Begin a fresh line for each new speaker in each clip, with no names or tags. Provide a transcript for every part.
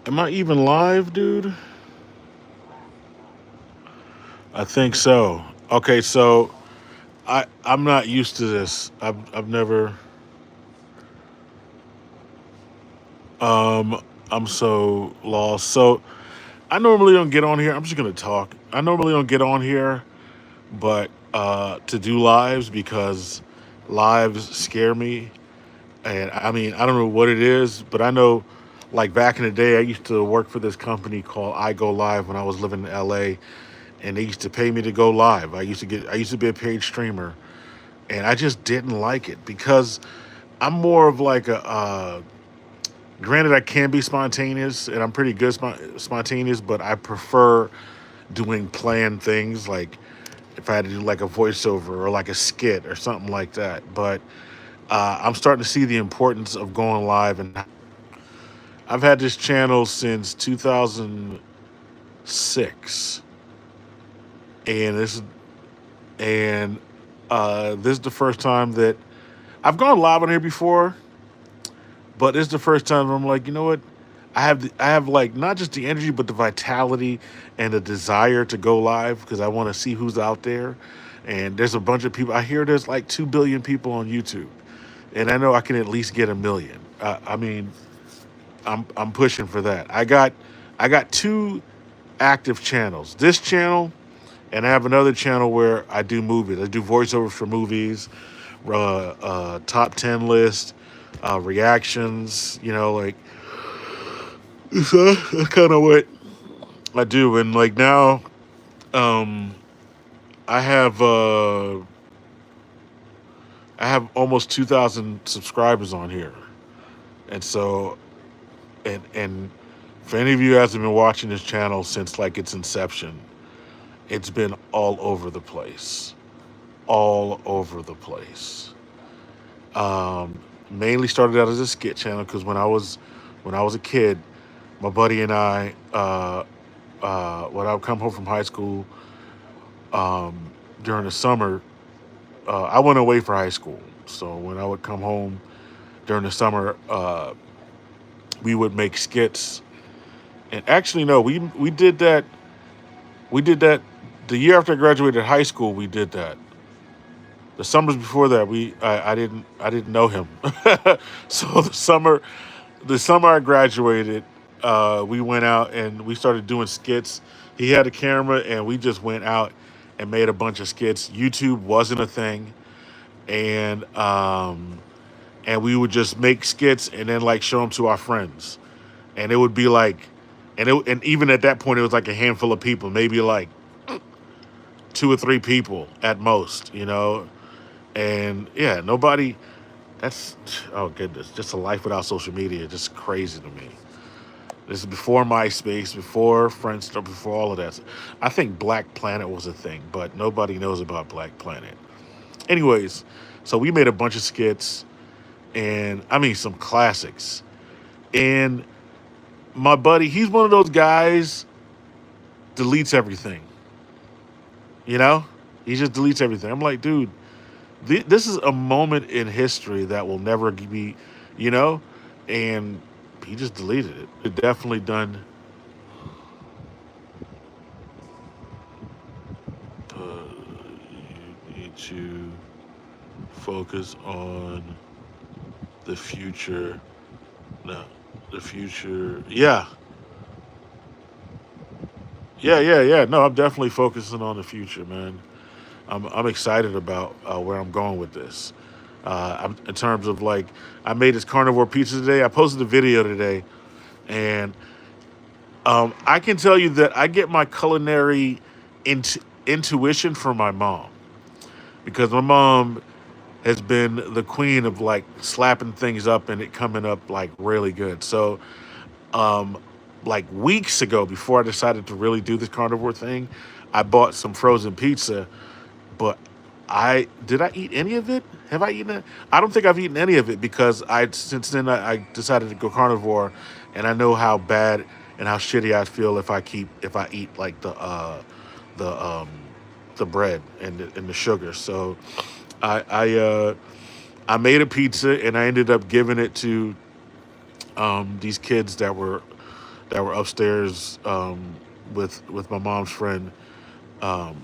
Am I even live, dude? I think so. Okay, so I'm not used to this. I've never um I'm so lost. So I normally don't get on here. I'm just gonna talk. I normally don't get on here, but to do lives because lives scare me. And I mean, I don't know what it is, but I know like back in the day I used to work for this company called I Go Live when I was living in LA, and they used to pay me to go live. I used to be a paid streamer, and I just didn't like it because I'm more of like a granted I can be spontaneous and I'm pretty good spontaneous, but I prefer doing planned things like if I had to do like a voiceover or like a skit or something like that. But I'm starting to see the importance of going live, and I've had this channel since 2006, and and this is the first time that I've gone live on here before, but this is the first time I'm like, you know what? I have like not just the energy, but the vitality and the desire to go live because I want to see who's out there. And there's a bunch of people. I hear there's like 2 billion people on YouTube, and I know I can at least get a million. I mean, I'm pushing for that. I got two active channels. This channel, and I have another channel where I do movies. I do voiceovers for movies, top 10 list, reactions. You know, like so that's kind of what I do. And like now, um, I have uh, I have almost 2,000 subscribers on here, and so and for any of you who hasn't been watching this channel since like its inception, it's been all over the place, all over the place. Mainly started out as a skit channel because when I was a kid, my buddy and I, when I would come home from high school during the summer, I went away for high school. So when I would come home during the summer, we would make skits. And actually, no, we did that the year after I graduated high school. We did that. The summers before that, I didn't know him. So the summer I graduated, we went out and we started doing skits. He had a camera and we just went out and made a bunch of skits. YouTube wasn't a thing, and and we would just make skits and then like show them to our friends, and it would be like, and even at that point it was like a handful of people, maybe like two or three people at most, you know, and yeah, nobody. That's oh goodness, just a life without social media, just crazy to me. This is before MySpace, before Friendster, before all of that. I think Black Planet was a thing, but nobody knows about Black Planet. Anyways, so we made a bunch of skits, and I mean some classics. And my buddy, he's one of those guys deletes everything. You know, he just deletes everything. I'm like, dude, this is a moment in history that will never be, you know, and he just deleted it. It definitely done. You need to focus on the future. No, the future. Yeah, yeah. No, I'm definitely focusing on the future, man. I'm excited about where I'm going with this. In terms of like, I made this carnivore pizza today. I posted a video today, and I can tell you that I get my culinary intuition from my mom because my mom has been the queen of like slapping things up and it coming up like really good. So, um, like weeks ago, before I decided to really do this carnivore thing, I bought some frozen pizza, but I did I eat any of it? Have I eaten it? I don't think I've eaten any of it because I since then I decided to go carnivore, and I know how bad and how shitty I feel if I eat like the the bread and the sugar. So I I uh, I made a pizza and I ended up giving it to these kids that were that were upstairs with my mom's friend, um,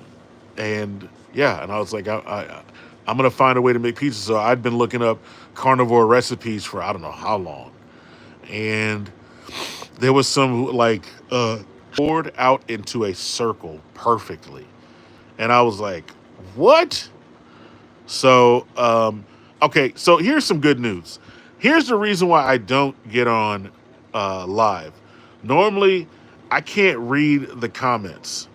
and yeah, and I was like, I'm gonna find a way to make pizza. So I'd been looking up carnivore recipes for I don't know how long, and there was some like poured out into a circle perfectly, and I was like, what? So okay, so here's some good news. Here's the reason why I don't get on live. Normally, I can't read the comments.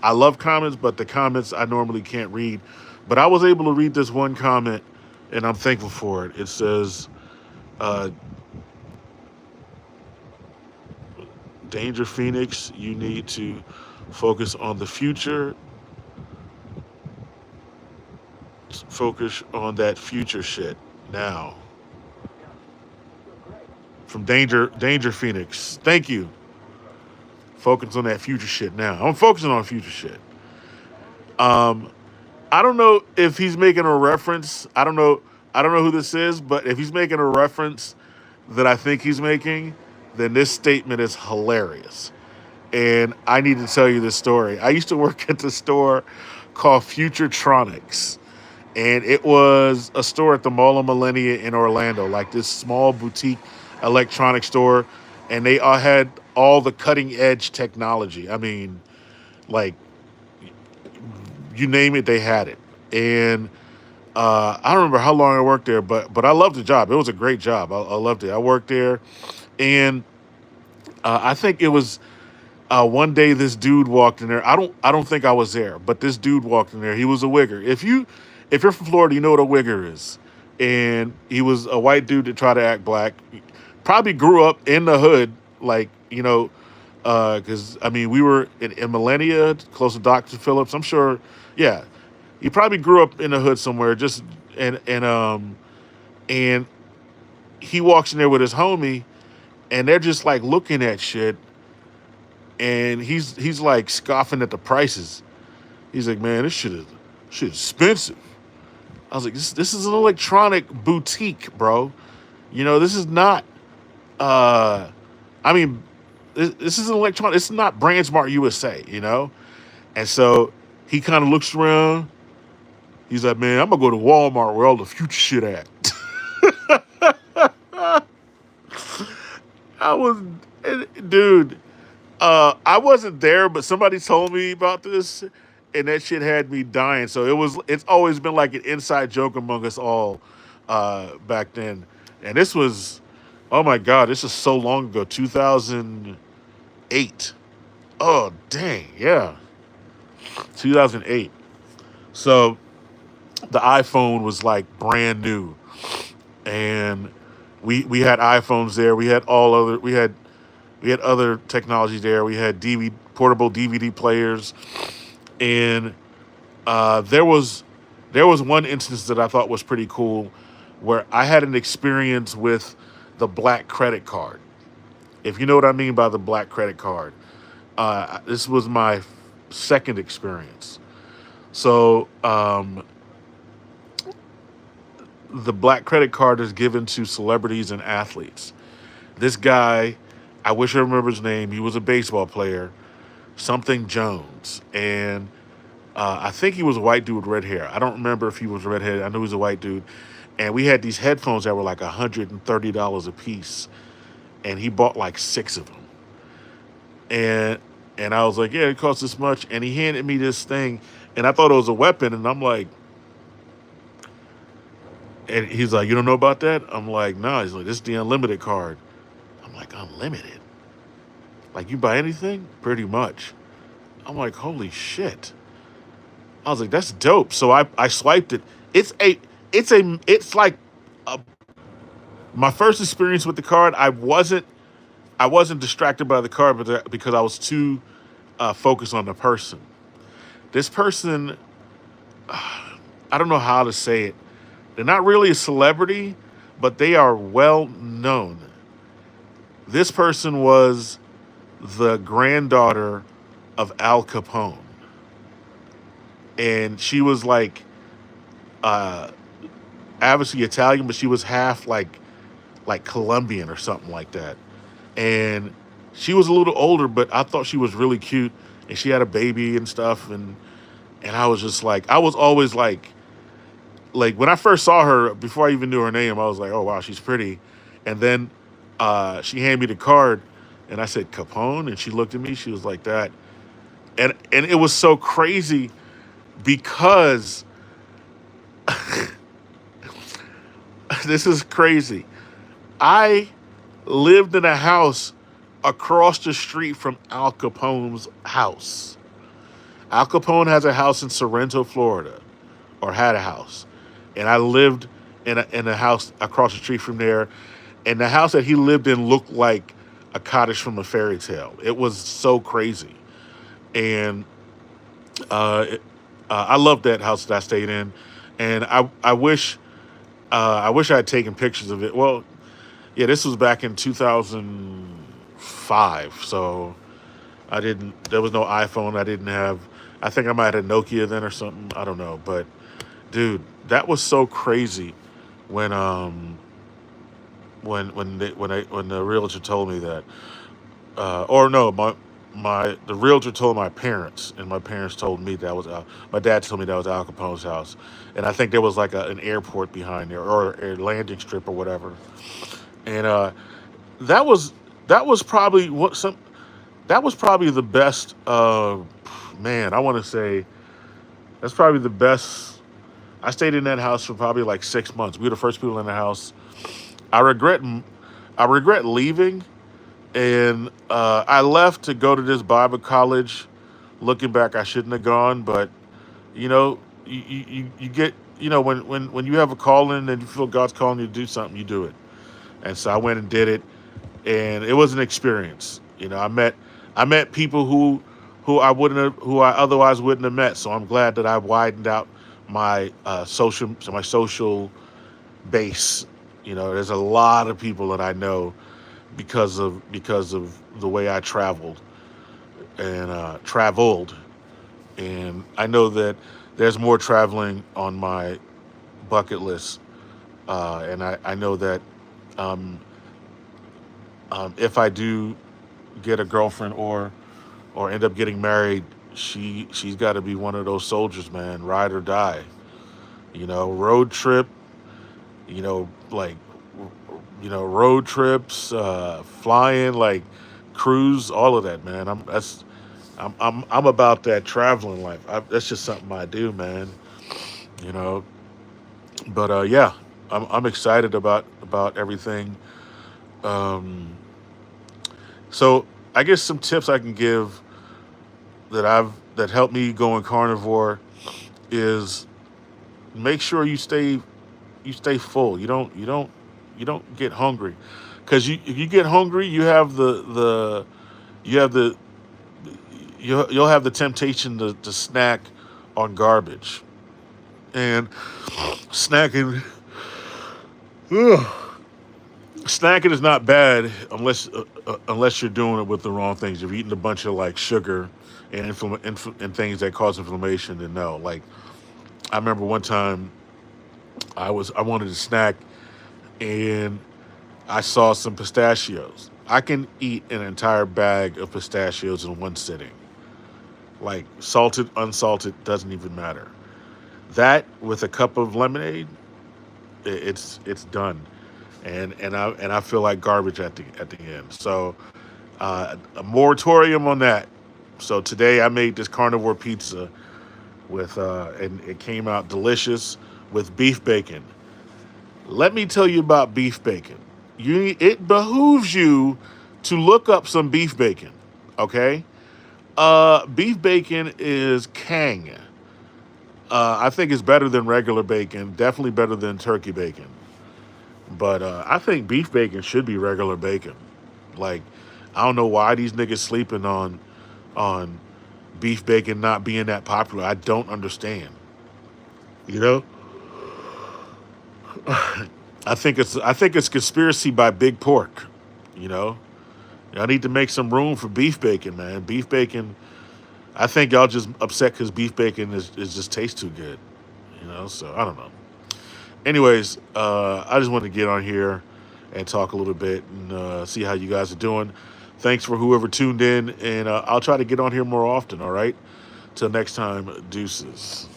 I love comments, but the comments I normally can't read. But I was able to read this one comment, and I'm thankful for it. It says, uh, Danger Phoenix, you need to focus on the future, focus on that future shit now. From Danger Phoenix. Thank you. Focus on that future shit now. I'm focusing on future shit. Um, I don't know if he's making a reference. I don't know who this is, but if he's making a reference that I think he's making, then this statement is hilarious. And I need to tell you this story. I used to work at the store called Futuretronics, and it was a store at the Mall of Millennia in Orlando, like this small boutique electronic store, and they all had all the cutting edge technology. I mean, like you name it, they had it. And I don't remember how long I worked there, but I loved the job. It was a great job. I loved it. I worked there, and I think it was one day this dude walked in there. I don't think I was there, but this dude walked in there. He was a wigger. If you're from Florida, you know what a wigger is. And he was a white dude that tried to act black. Probably grew up in the hood, like because I mean we were in Millennia, close to Dr. Phillips. I'm sure, yeah, he probably grew up in the hood somewhere. Just and he walks in there with his homie, and they're just like looking at shit, and he's like scoffing at the prices. He's like, man, this shit is expensive. I was like, this is an electronic boutique, bro. This is not. Uh, I mean, this is an electronic. It's not BrandSmart USA. And so he kind of looks around. He's like, man, I'm gonna go to Walmart where all the future shit at. I was, dude. I wasn't there, but somebody told me about this, and that shit had me dying. So it's always been like an inside joke among us all back then. And this was, oh my god, this is so long ago, 2008. Oh dang, yeah, 2008. So the iPhone was like brand new, and we had iPhones there. We had other technology there. We had portable DVD players, and there was one instance that I thought was pretty cool, where I had an experience with the black credit card. If you know what I mean by the black credit card, this was my second experience. So the black credit card is given to celebrities and athletes. This guy, I wish I remember his name. He was a baseball player, something Jones, and I think he was a white dude with red hair. I don't remember if he was redheaded. I know he was a white dude, and we had these headphones that were like $130 a piece, and he bought like six of them, and I was like, yeah, it costs this much, and he handed me this thing, and I thought it was a weapon, and I'm like, and he's like, you don't know about that? I'm like, no. He's like, this is the unlimited card. I'm like, unlimited? Like, you buy anything? Pretty much. I'm like, holy shit. I was like, that's dope. So I swiped it. It's like a, my first experience with the card. I wasn't distracted by the card, because I was too focused on the person. This person, I don't know how to say it. They're not really a celebrity, but they are well known. This person was the granddaughter of Al Capone, and she was like uh, obviously Italian, but she was half like Colombian or something like that. And She was a little older, but I thought she was really cute, and she had a baby and stuff, and I was just like, I was always like when I first saw her before I even knew her name, I was like, oh wow, she's pretty, and then she handed me the card, and I said Capone, and she looked at me, she was like that, and it was so crazy because this is crazy. I lived in a house across the street from Al Capone's house. Al Capone has a house in Sorrento, Florida, or had a house, and I lived in a house across the street from there. And the house that he lived in looked like a cottage from a fairy tale. It was so crazy, and uh, it, I loved that house that I stayed in, and I wish I had taken pictures of it. Well, yeah, this was back in 2005, so I didn't. There was no iPhone. I didn't have. I think I might have had a Nokia then or something. I don't know, but dude, that was so crazy when when the realtor told me that. Or no, my the realtor told my parents, and my parents told me that was my dad told me that was Al Capone's house, and I think there was like an airport behind there or a landing strip or whatever, and that was that was probably what some that was probably the best. Man, I want to say that's probably the best. I stayed in that house for probably like 6 months. We were the first people in the house. I regret I regret leaving, and I left to go to this Bible college. Looking back, I shouldn't have gone, but you know, you get when you have a calling and you feel God's calling you to do something, you do it. And so I went and did it, and it was an experience. I met people who I wouldn't have, who I otherwise wouldn't have met. So I'm glad that I widened out my social base. There's a lot of people that I know because of the way I traveled, and I know that there's more traveling on my bucket list, and I know that um, if I do get a girlfriend or end up getting married, she's got to be one of those soldiers, man, ride or die. Road trip. Like road trips, flying, like cruise, all of that, man. I'm about that traveling life. That's just something I do, man. You know, but yeah, I'm excited about everything. Um, so I guess some tips I can give that helped me going carnivore is make sure you stay full. You don't get hungry, because if you get hungry, you have the you'll have the temptation to snack on garbage, and snacking ugh, snacking is not bad unless you're doing it with the wrong things. If you're eating a bunch of like sugar and things that cause inflammation, then no. Like I remember one time I wanted to snack, and I saw some pistachios. I can eat an entire bag of pistachios in one sitting. Like salted, unsalted, doesn't even matter. That with a cup of lemonade, it's done. And I feel like garbage at the end. So a moratorium on that. So today I made this carnivore pizza and it came out delicious with beef bacon. Let me tell you about beef bacon. It behooves you to look up some beef bacon, okay? Beef bacon is king. I think it's better than regular bacon. Definitely better than turkey bacon. But I think beef bacon should be regular bacon. Like, I don't know why these niggas sleeping on beef bacon not being that popular. I don't understand. You know, I think it's conspiracy by Big Pork. You know, I need to make some room for beef bacon, man. Beef bacon. I think y'all just upset because beef bacon is just tastes too good. So I don't know. Anyways, I just wanted to get on here and talk a little bit and see how you guys are doing. Thanks for whoever tuned in, and I'll try to get on here more often. All right. Till next time, deuces.